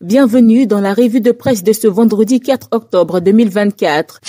Bienvenue dans la revue de presse de ce vendredi 4 octobre 2024.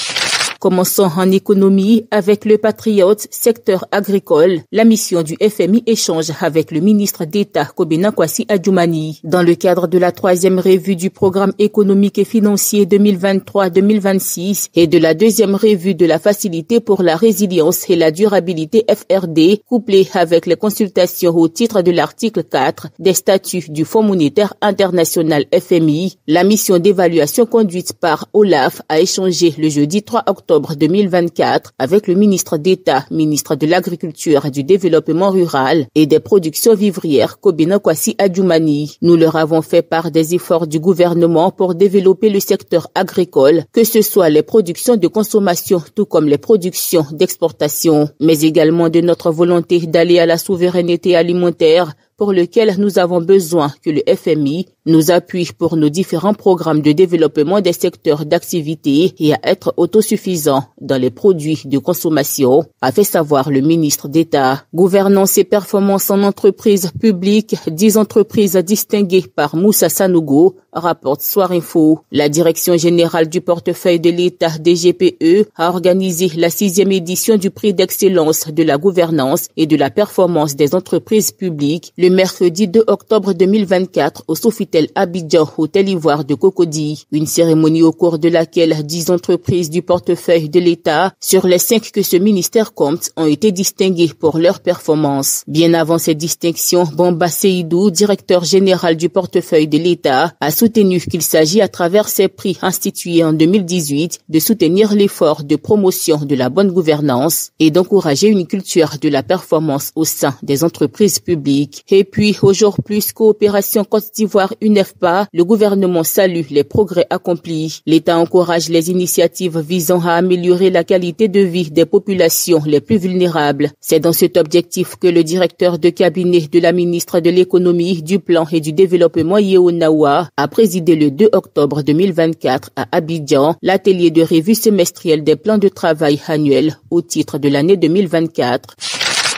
Commençons en économie avec le Patriote, secteur agricole. La mission du FMI échange avec le ministre d'État Kobena Kwasi Adjoumani. Dans le cadre de la 3e revue du programme économique et financier 2023-2026 et de la 2e revue de la facilité pour la résilience et la durabilité FRD, couplée avec les consultations au titre de l'article 4 des statuts du Fonds monétaire international FMI, la mission d'évaluation conduite par OLAF a échangé le jeudi 3 octobre 2024 avec le ministre d'État, ministre de l'Agriculture, du Développement rural et des productions vivrières Kobena Kwasi Adjoumani. Nous leur avons fait part des efforts du gouvernement pour développer le secteur agricole, que ce soit les productions de consommation tout comme les productions d'exportation, mais également de notre volonté d'aller à la souveraineté alimentaire pour lequel nous avons besoin que le FMI nous appuie pour nos différents programmes de développement des secteurs d'activité et à être autosuffisants dans les produits de consommation, a fait savoir le ministre d'État. Gouvernance et performance en entreprise publique, 10 entreprises distinguées par Moussa Sanogo, rapporte Soir Info. La direction générale du portefeuille de l'État DGPE a organisé la 6e édition du prix d'excellence de la gouvernance et de la performance des entreprises publiques le mercredi 2 octobre 2024 au Sofitel Abidjan, Hôtel Ivoire de Cocody. Une cérémonie au cours de laquelle 10 entreprises du portefeuille de l'État, sur les 5 que ce ministère compte, ont été distinguées pour leur performance. Bien avant ces distinctions, Bamba Seydou, directeur général du portefeuille de l'État, a soutenu qu'il s'agit à travers ces prix institués en 2018 de soutenir l'effort de promotion de la bonne gouvernance et d'encourager une culture de la performance au sein des entreprises publiques. Et puis, au jour plus coopération Côte d'Ivoire UNEFPA, le gouvernement salue les progrès accomplis. L'État encourage les initiatives visant à améliorer la qualité de vie des populations les plus vulnérables. C'est dans cet objectif que le directeur de cabinet de la ministre de l'économie, du plan et du développement Yeo Nawa a présidé le 2 octobre 2024 à Abidjan l'atelier de revue semestrielle des plans de travail annuels au titre de l'année 2024.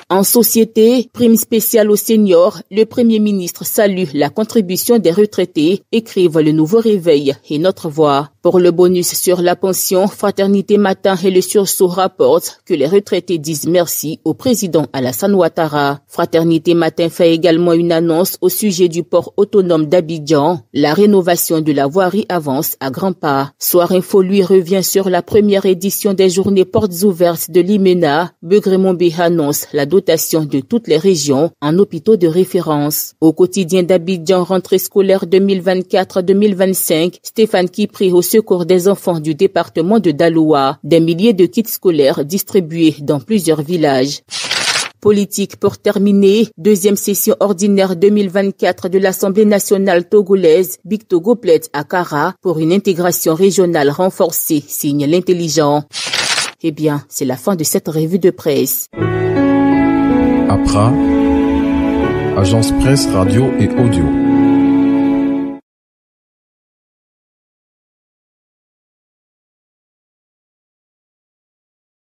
En société, prime spéciale aux seniors, le Premier ministre salue la contribution des retraités, écrivent Le Nouveau Réveil et Notre Voix. Pour le bonus sur la pension, Fraternité Matin et le Sursaut rapportent que les retraités disent merci au président Alassane Ouattara. Fraternité Matin fait également une annonce au sujet du port autonome d'Abidjan. La rénovation de la voirie avance à grands pas. Soir Info lui revient sur la première édition des journées portes ouvertes de l'Imena. Begré-Mombé annonce la dotation de toutes les régions en hôpitaux de référence. Au quotidien d'Abidjan, rentrée scolaire 2024-2025, Stéphane Kipri au secours des enfants du département de Daloa. Des milliers de kits scolaires distribués dans plusieurs villages. Politique pour terminer, 2e session ordinaire 2024 de l'Assemblée nationale togolaise, Big Togo plaide à Kara pour une intégration régionale renforcée, signe l'intelligent. Eh bien, c'est la fin de cette revue de presse. APRA, Agence Presse Radio et Audio.